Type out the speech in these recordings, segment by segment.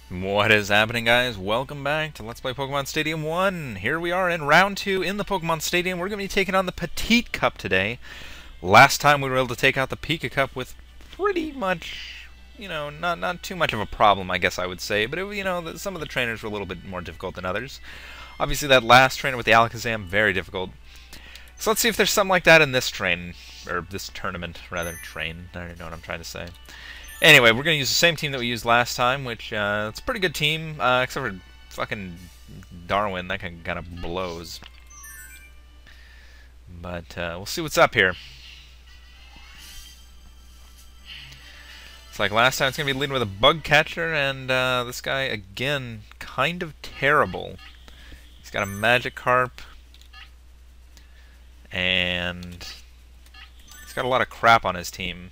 What is happening, guys? Welcome back to Let's Play Pokemon Stadium 1. Here we are in Round 2 in the Pokemon Stadium. We're going to be taking on the Petite Cup today. Last time we were able to take out the Pika Cup with pretty much, not too much of a problem, I guess I would say. But, some of the trainers were a little bit more difficult than others. Obviously, that last trainer with the Alakazam, very difficult. So let's see if there's something like that in this this tournament, rather, train. I don't know what I'm trying to say. Anyway, we're going to use the same team that we used last time, which, it's a pretty good team, except for fucking Darwin. That kind of blows. But, we'll see what's up here. It's like last time, it's going to be leading with a Bug Catcher, and, this guy, again, kind of terrible. He's got a Magikarp, and he's got a lot of crap on his team.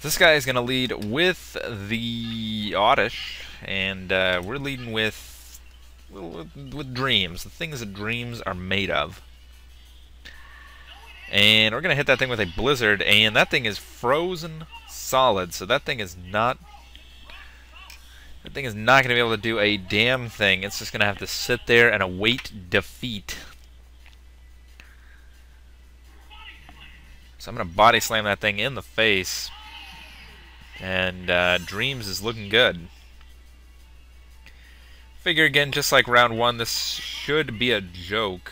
This guy is going to lead with the Oddish, and we're leading with dreams, the things that dreams are made of. And we're going to hit that thing with a Blizzard, and that thing is frozen solid, so that thing is not going to be able to do a damn thing. It's just going to have to sit there and await defeat. So I'm going to body slam that thing in the face. And Dreams is looking good. Figure again, just like round one, this should be a joke.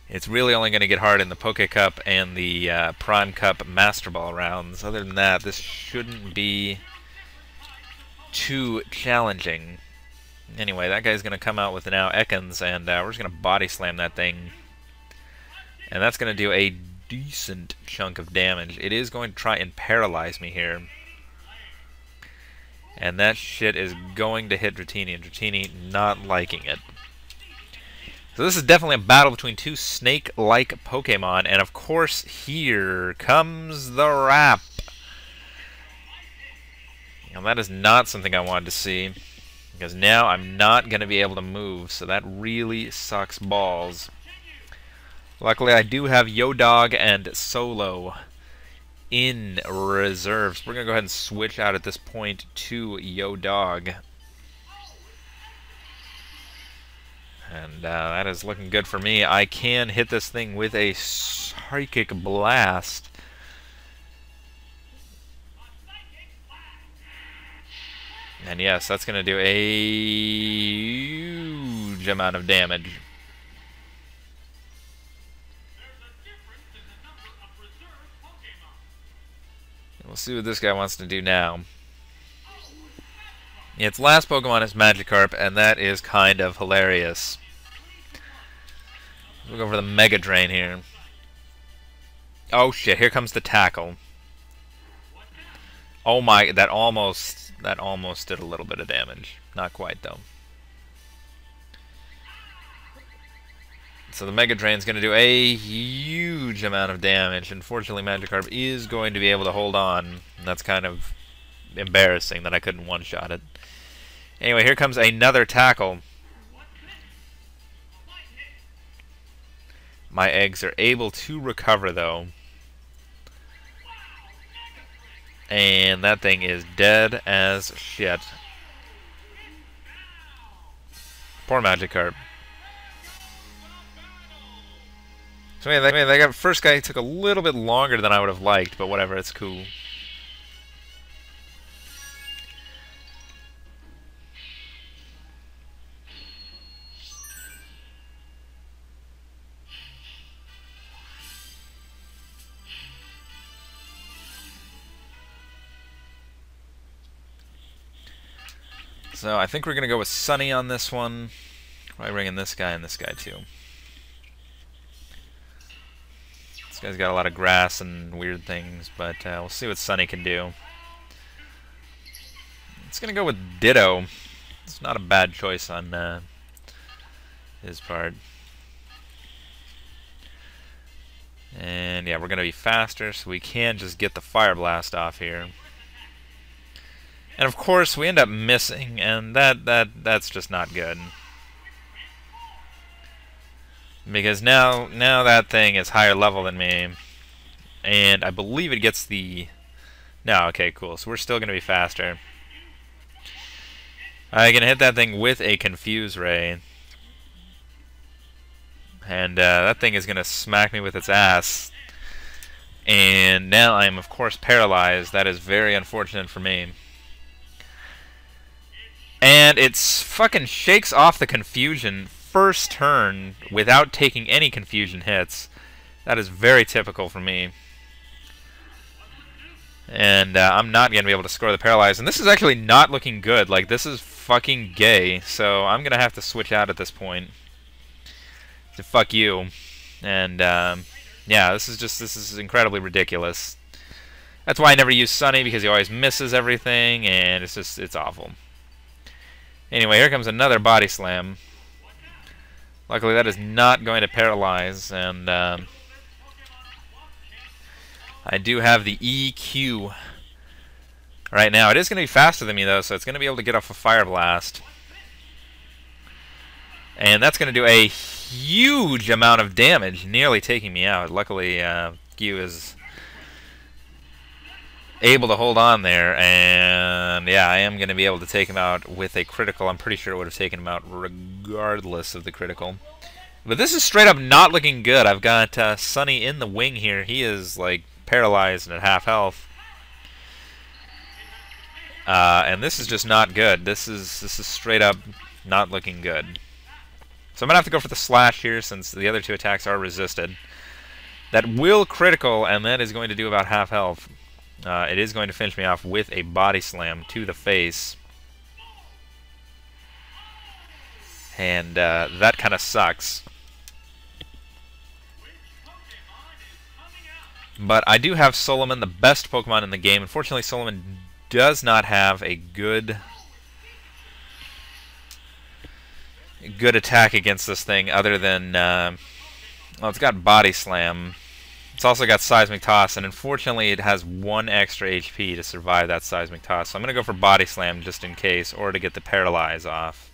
It's really only going to get hard in the Poke Cup and the Prime Cup Master Ball rounds. Other than that, this shouldn't be too challenging. Anyway, that guy's going to come out with now Ekans, and we're just going to body slam that thing. And that's going to do a decent chunk of damage. It is going to try and paralyze me here. And that shit is going to hit Dratini, and Dratini not liking it. So this is definitely a battle between two snake-like Pokemon, and of course here comes the wrap. Now that is not something I wanted to see, because now I'm not going to be able to move, so that really sucks balls. Luckily, I do have Yo-Dog and Solo in reserves. We're going to go ahead and switch out at this point to Yo-Dog. And that is looking good for me. I can hit this thing with a Psychic Blast. And yes, that's going to do a huge amount of damage. We'll see what this guy wants to do now. Its last Pokemon is Magikarp, and that is kind of hilarious. We'll go for the Mega Drain here. Oh shit, here comes the tackle. Oh my, that almost did a little bit of damage. Not quite, though. So the Mega Drain is going to do a huge amount of damage. Unfortunately, Magikarp is going to be able to hold on. And that's kind of embarrassing that I couldn't one-shot it. Anyway, here comes another tackle. My eggs are able to recover, though. And that thing is dead as shit. Poor Magikarp. So anyway, that first guy took a little bit longer than I would have liked, but whatever, it's cool. So I think we're going to go with Sunny on this one. Probably bring in this guy and this guy too. This guy's got a lot of grass and weird things, but we'll see what Sunny can do. It's going to go with Ditto. It's not a bad choice on his part. And yeah, we're going to be faster, so we can just get the Fire Blast off here. And of course, we end up missing, and that's just not good. Because now that thing is higher level than me, and I believe it gets the... No, okay, cool. So we're still going to be faster. I'm going to hit that thing with a Confuse Ray. And that thing is going to smack me with its ass. And now I am, of course, paralyzed. That is very unfortunate for me. And it fucking shakes off the confusion first turn without taking any confusion hits. That is very typical for me. And I'm not going to be able to score the paralyzed. And this is actually not looking good. Like, this is fucking gay. So I'm going to have to switch out at this point. To fuck you. And yeah, this is incredibly ridiculous. That's why I never use Sunny, because he always misses everything, and it's awful. Anyway, here comes another body slam. Luckily, that is not going to paralyze, and I do have the EQ right now. It is going to be faster than me, though, so it's going to be able to get off a Fire Blast. And that's going to do a huge amount of damage, nearly taking me out. Luckily, Q is able to hold on there, and yeah, I am going to be able to take him out with a critical. I'm pretty sure it would have taken him out regardless of the critical. But this is straight up not looking good. I've got Sunny in the wing here. He is like paralyzed and at half health. And this is just not good. This is straight up not looking good. So I'm going to have to go for the slash here since the other two attacks are resisted. That will critical, and that is going to do about half health. It is going to finish me off with a body slam to the face. And that kind of sucks. But I do have Solomon, the best Pokemon in the game. Unfortunately, Solomon does not have a good attack against this thing other than... well, it's got Body Slam. It's also got Seismic Toss, and unfortunately it has 1 extra HP to survive that Seismic Toss. So I'm going to go for Body Slam just in case, or to get the Paralyze off.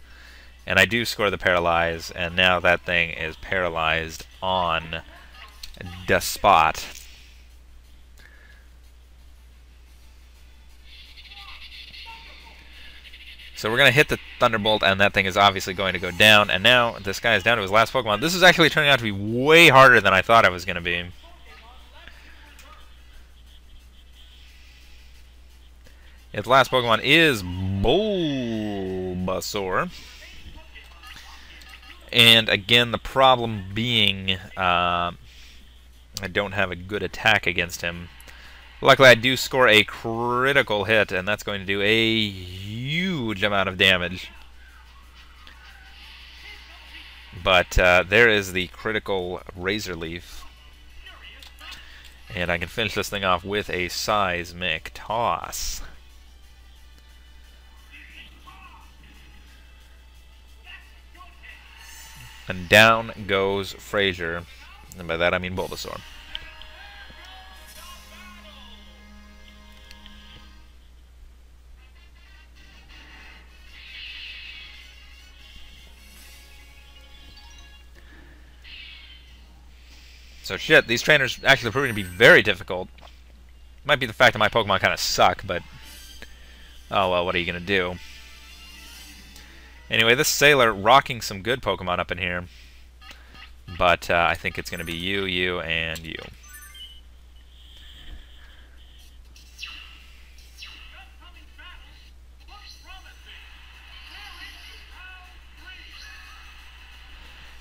And I do score the Paralyze, and now that thing is paralyzed on the spot. So we're going to hit the Thunderbolt, and that thing is obviously going to go down. And now this guy is down to his last Pokemon. This is actually turning out to be way harder than I thought it was going to be. Its last Pokemon is Bulbasaur. And again, the problem being I don't have a good attack against him. Luckily, I do score a critical hit, and that's going to do a huge amount of damage. But there is the critical Razor Leaf. And I can finish this thing off with a Seismic Toss. And down goes Frazier. And by that I mean Bulbasaur. So shit, these trainers actually proving to be very difficult. Might be the fact that my Pokemon kind of suck, but oh well, what are you gonna do? Anyway, this Sailor rocking some good Pokemon up in here, but I think it's gonna be you, you, and you.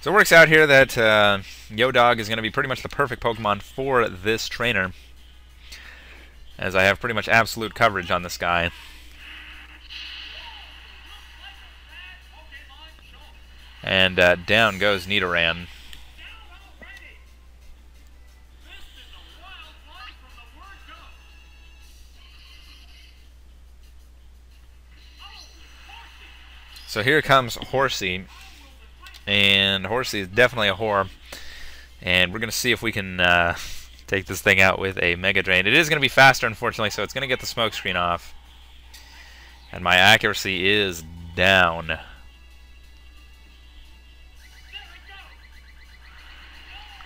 So it works out here that Yo-Dog is going to be pretty much the perfect Pokemon for this trainer, as I have pretty much absolute coverage on this guy. And down goes Nidoran. So here comes Horsey. And Horsey is definitely a whore. And we're going to see if we can take this thing out with a Mega Drain. It is going to be faster, unfortunately, so it's going to get the smoke screen off. And my accuracy is down.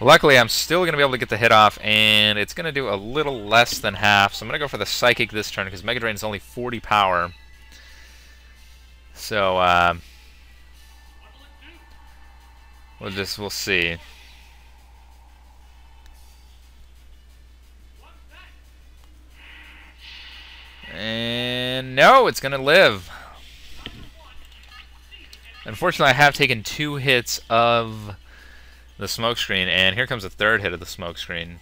Luckily, I'm still going to be able to get the hit off, and it's going to do a little less than half. So I'm going to go for the Psychic this turn, because Mega Drain is only 40 power. So, we'll see. And no, it's going to live. Unfortunately, I have taken 2 hits of the smokescreen, and here comes a 3rd hit of the smokescreen.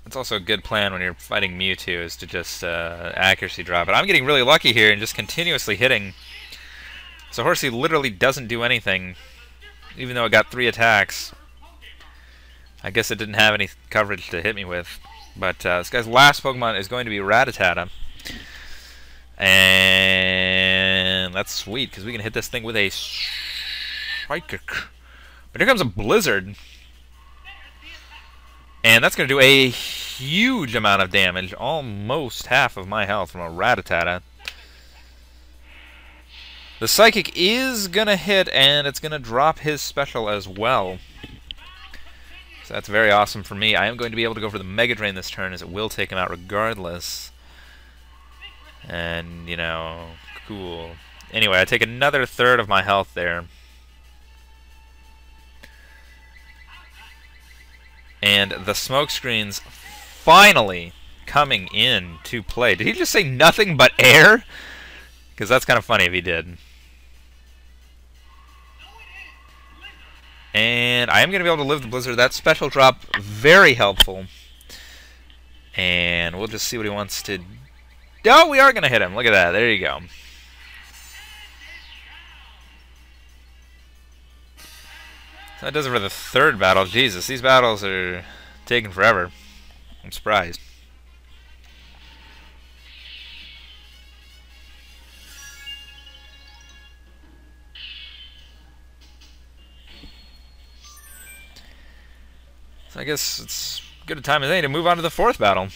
It's also a good plan when you're fighting Mewtwo, is to just accuracy drop it. I'm getting really lucky here and just continuously hitting. So Horsey literally doesn't do anything, even though it got 3 attacks. I guess it didn't have any coverage to hit me with. But this guy's last Pokemon is going to be Rattata. And that's sweet, because we can hit this thing with a Psychic. But here comes a Blizzard. And that's going to do a huge amount of damage. Almost half of my health from a Rattata. The Psychic is going to hit, and it's going to drop his special as well. So that's very awesome for me. I am going to be able to go for the Mega Drain this turn, as it will take him out regardless. And, you know, cool. Anyway, I take another 1/3 of my health there. And the smokescreen's finally coming in to play. Did he just say nothing but air? Because that's kind of funny if he did. And I am going to be able to live the Blizzard. That special drop, very helpful. And we'll just see what he wants to do. Oh, we are going to hit him. Look at that. There you go. So that does it for the 3rd battle. Jesus, these battles are taking forever. I'm surprised. So I guess it's as good a time as any to move on to the 4th battle.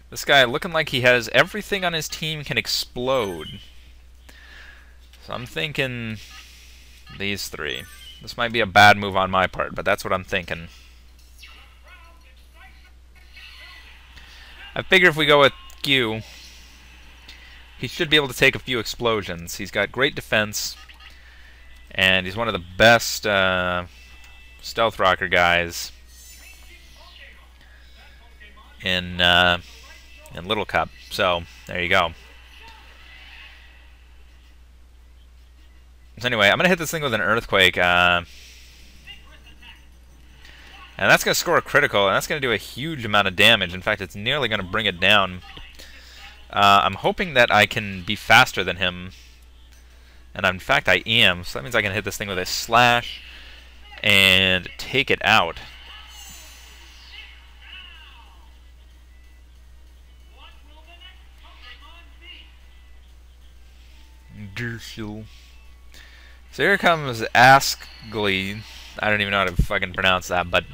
This guy looking like he has everything on his team can explode. So I'm thinking these 3. This might be a bad move on my part, but that's what I'm thinking. I figure if we go with Q, he should be able to take a few explosions. He's got great defense, and he's one of the best stealth rocker guys in Little Cup. So there you go. So anyway, I'm going to hit this thing with an Earthquake. And that's going to score a critical, and that's going to do a huge amount of damage. In fact, it's nearly going to bring it down. I'm hoping that I can be faster than him. And in fact, I am. So that means I can hit this thing with a Slash and take it out. So here comes Askly. I don't even know how to fucking pronounce that, but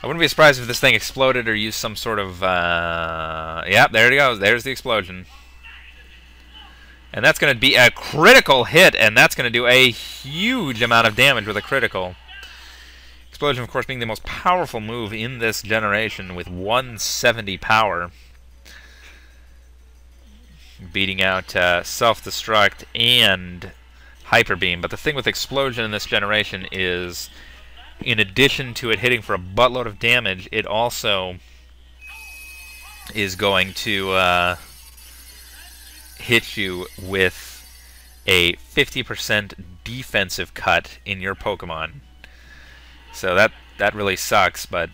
I wouldn't be surprised if this thing exploded or used some sort of, yep, there it goes. There's the explosion. And that's going to be a critical hit, and that's going to do a huge amount of damage with a critical. Explosion, of course, being the most powerful move in this generation with 170 power. Beating out Self-Destruct and Hyper Beam. But the thing with Explosion in this generation is, in addition to it hitting for a buttload of damage, it also is going to hit you with a 50% defensive cut in your Pokemon. So that really sucks, but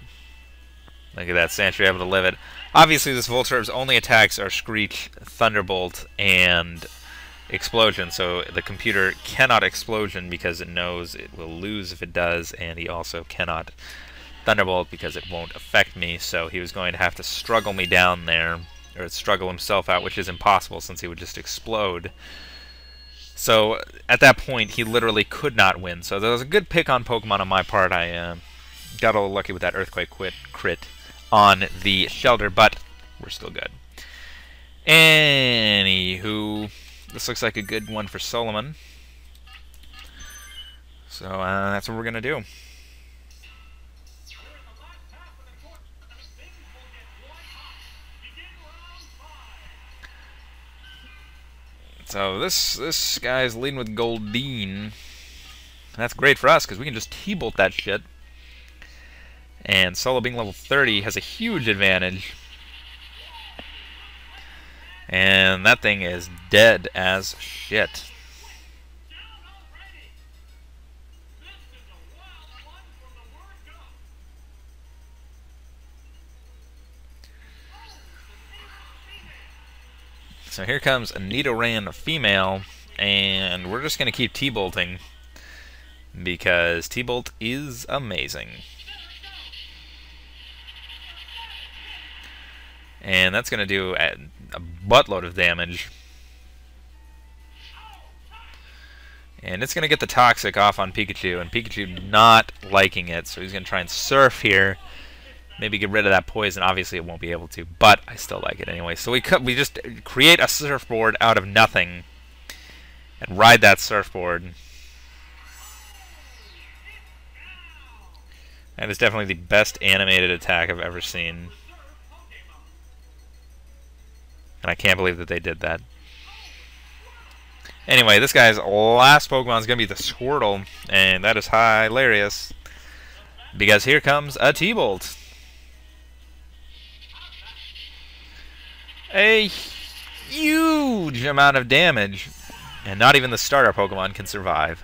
look at that, Sandshrew able to live it. Obviously, this Voltorb's only attacks are Screech, Thunderbolt, and Explosion, so the computer cannot Explosion because it knows it will lose if it does, and he also cannot Thunderbolt because it won't affect me, so he was going to have to struggle me down there, or struggle himself out, which is impossible since he would just explode. So at that point, he literally could not win. So that was a good pick on Pokemon on my part. I got a little lucky with that Earthquake crit on the Shelter, but we're still good. Anywho, this looks like a good one for Solomon. So that's what we're going to do. So this guy's leading with Goldeen. That's great for us because we can just T-bolt that shit. And Solo being level 30 has a huge advantage. And that thing is dead as shit. So here comes a Nidoran female, and we're just going to keep T-bolting because T-bolt is amazing. And that's going to do a buttload of damage. And it's going to get the Toxic off on Pikachu, and Pikachu not liking it, so he's going to try and Surf here. Maybe get rid of that poison. Obviously, it won't be able to, but I still like it anyway. So we just create a surfboard out of nothing and ride that surfboard. That is definitely the best animated attack I've ever seen. And I can't believe that they did that. Anyway, this guy's last Pokemon is going to be the Squirtle, and that is hilarious. Because here comes a T-Bolt. A huge amount of damage, and not even the starter Pokemon can survive.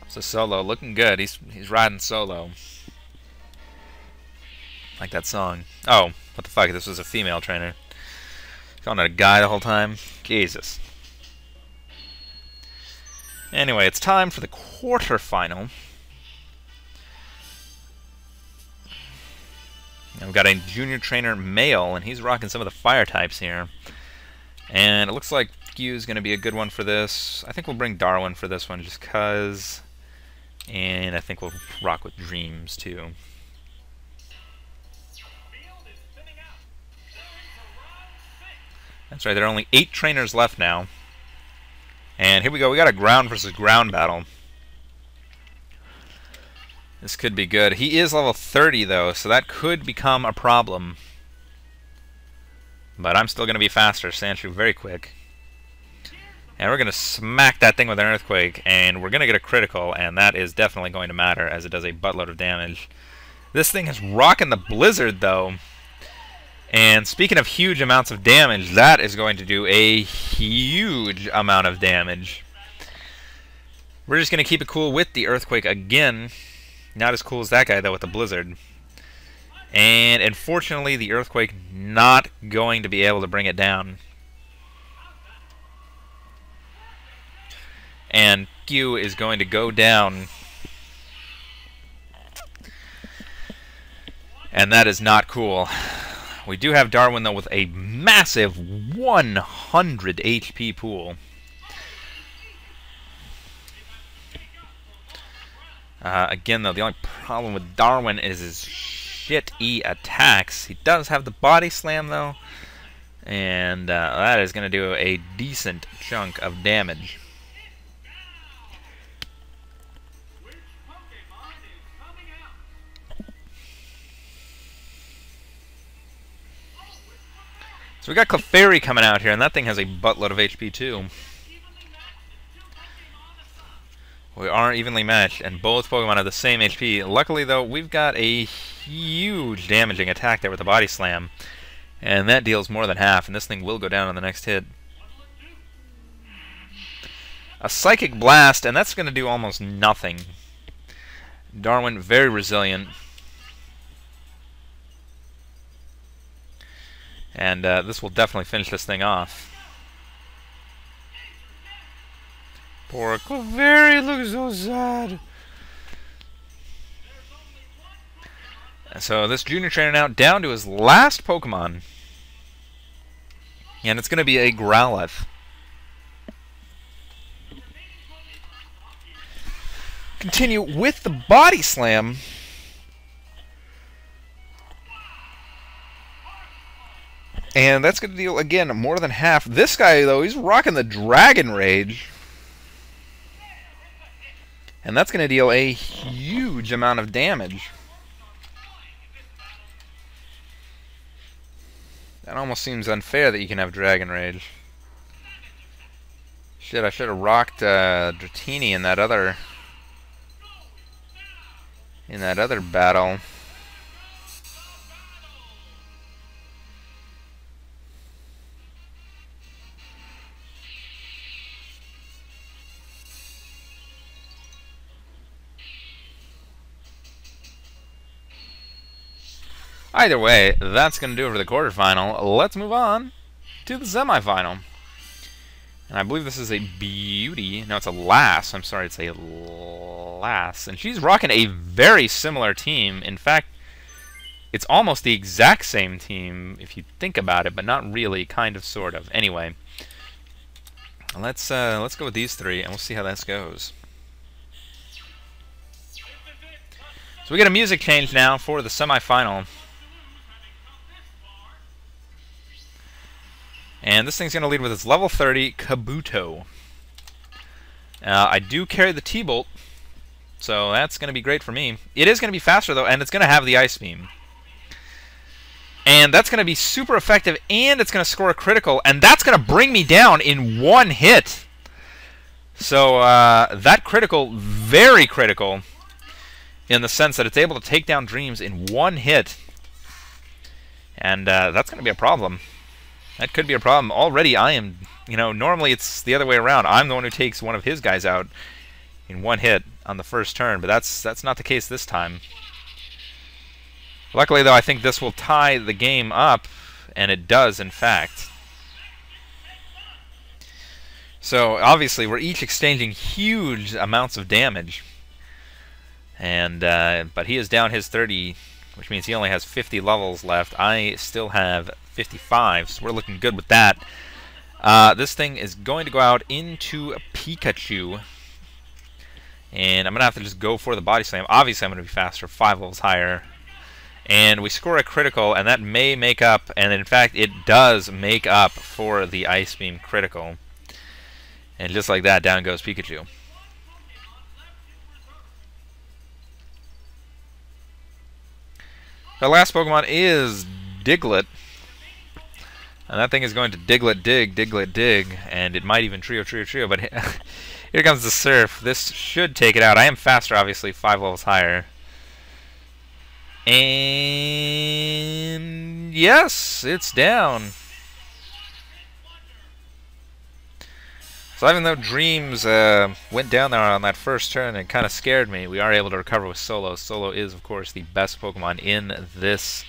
So Solo looking good. He's riding solo. Like that song. Oh, what the fuck? This was a female trainer. Calling it a guy the whole time. Jesus. Anyway, it's time for the quarterfinal. And we've got a junior trainer male, and he's rocking some of the fire types here. And it looks like Q is going to be a good one for this. I think we'll bring Darwin for this one just because. And I think we'll rock with Dreams too. That's right, there are only 8 trainers left now. And here we go, we got a ground versus ground battle. This could be good. He is level 30 though, so that could become a problem. But I'm still going to be faster, Sandshrew very quick. And we're going to smack that thing with an Earthquake, and we're going to get a critical, and that is definitely going to matter as it does a buttload of damage. This thing is rocking the Blizzard though. And speaking of huge amounts of damage, that is going to do a huge amount of damage. We're just going to keep it cool with the Earthquake again. Not as cool as that guy, though, with the Blizzard. And unfortunately, the Earthquake not going to be able to bring it down. And Q is going to go down. And that is not cool. We do have Darwin, though, with a massive 100 HP pool. Again, though, the only problem with Darwin is his shit-y attacks. He does have the Body Slam, though, and that is going to do a decent chunk of damage. So we got Clefairy coming out here, and that thing has a buttload of HP, too. We are evenly matched, and both Pokemon have the same HP. Luckily, though, we've got a huge damaging attack there with the Body Slam. And that deals more than half, and this thing will go down on the next hit. A Psychic Blast, and that's going to do almost nothing. Darwin, very resilient. And this will definitely finish this thing off. Poor Clefairy looks so sad. So this junior trainer now down to his last Pokemon. And it's going to be a Growlithe. Continue with the Body Slam. And that's going to deal, again, more than half. This guy, though, he's rocking the Dragon Rage. And that's going to deal a huge amount of damage. That almost seems unfair that you can have Dragon Rage. Shit, I should have rocked Dratini in that other battle. Either way, that's going to do it for the quarterfinal. Let's move on to the semifinal. And I believe this is a beauty. No, it's a lass. I'm sorry, it's a lass. And she's rocking a very similar team. In fact, it's almost the exact same team if you think about it, but not really, kind of, sort of. Anyway, let's go with these three, and we'll see how this goes. So we get a music change now for the semifinal. And this thing's going to lead with its level 30 Kabuto. I do carry the T-Bolt, so that's going to be great for me. It is going to be faster, though, and it's going to have the Ice Beam. And that's going to be super effective, and it's going to score a critical, and that's going to bring me down in one hit. So that critical, very critical, in the sense that it's able to take down Dreams in one hit. And that's going to be a problem. That could be a problem. Already I am, normally it's the other way around. I'm the one who takes one of his guys out in one hit on the first turn, but that's not the case this time. Luckily, though, I think this will tie the game up, and it does, in fact. So, obviously, we're each exchanging huge amounts of damage. And but he is down his 30, which means he only has 50 levels left. I still have 55, so we're looking good with that. This thing is going to go out into a Pikachu. And I'm going to have to just go for the Body Slam. Obviously, I'm going to be faster, 5 levels higher. And we score a critical, and that may make up, and in fact, it does make up for the Ice Beam critical. And just like that, down goes Pikachu. The last Pokemon is Diglett. And that thing is going to Diglett dig, and it might even trio, but here comes the Surf. This should take it out. I am faster, obviously, 5 levels higher. And yes, it's down. So even though Dreams went down there on that first turn and kind of scared me, we are able to recover with Solo. Solo is, of course, the best Pokemon in this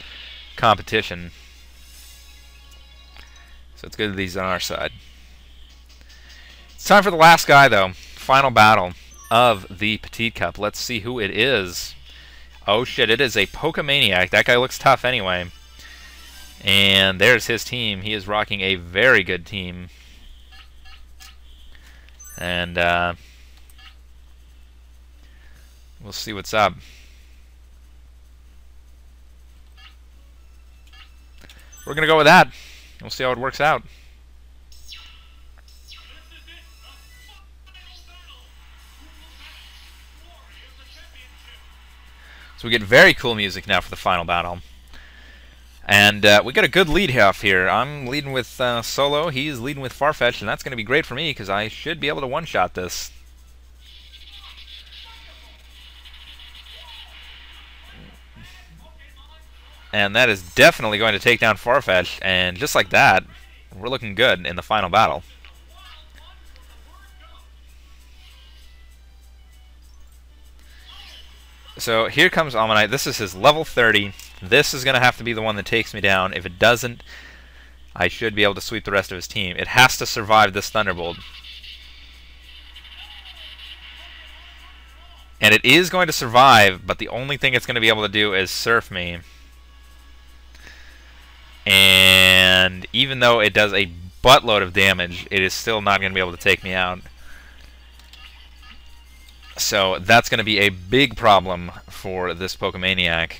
competition. So it's good that he's on our side. It's time for the last guy, though. Final battle of the Petite Cup. Let's see who it is. Oh shit, it is a Pokemaniac. That guy looks tough anyway. And there's his team. He is rocking a very good team. And we'll see what's up. We're going to go with that. We'll see how it works out. So we get very cool music now for the final battle. And we got a good lead off here. I'm leading with Solo. He's leading with Farfetch'd, and that's going to be great for me because I should be able to one-shot this. And that is definitely going to take down Farfetch'd, and just like that, we're looking good in the final battle. So here comes Ammonite. This is his level 30. This is going to have to be the one that takes me down. If it doesn't, I should be able to sweep the rest of his team. It has to survive this Thunderbolt. And it is going to survive, but the only thing it's going to be able to do is surf me. And And even though it does a buttload of damage, it is still not going to be able to take me out. So that's going to be a big problem for this Pokemaniac.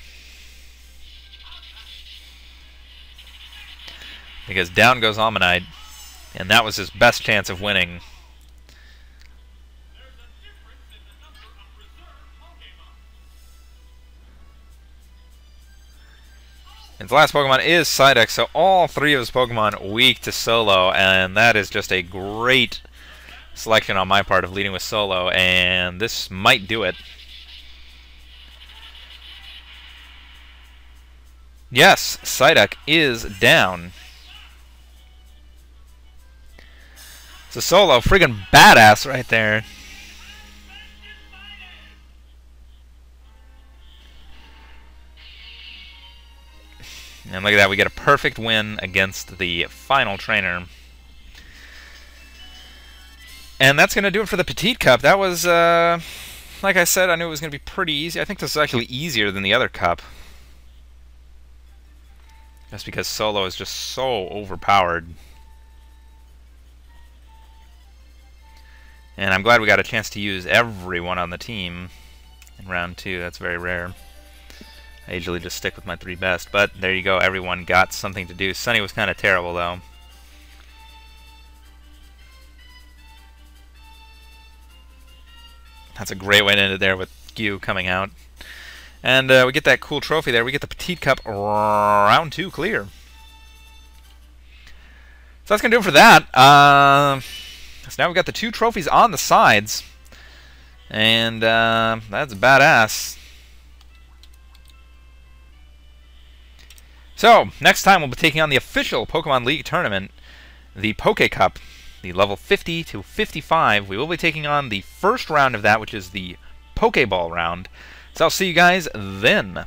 Because down goes Ammonite, and that was his best chance of winning. His last Pokemon is Psyduck, so all three of his Pokemon weak to Solo, and that is just a great selection on my part of leading with Solo, and this might do it. Yes, Psyduck is down. So Solo, friggin' badass right there. And look at that, we get a perfect win against the final trainer. And that's going to do it for the Petite Cup. That was, like I said, I knew it was going to be pretty easy. I think this is actually easier than the other cup. Just because Solo is just so overpowered. And I'm glad we got a chance to use everyone on the team in round 2. That's very rare. I usually just stick with my 3 best, but there you go. Everyone got something to do. Sunny was kind of terrible, though. That's a great way to end it there with Gyu coming out. And we get that cool trophy there. We get the Petite Cup round 2 clear. So that's going to do it for that. So now we've got the 2 trophies on the sides. And that's badass. So, next time we'll be taking on the official Pokemon League tournament, the Poke Cup, the level 50 to 55. We will be taking on the first round of that, which is the Pokeball round. So I'll see you guys then.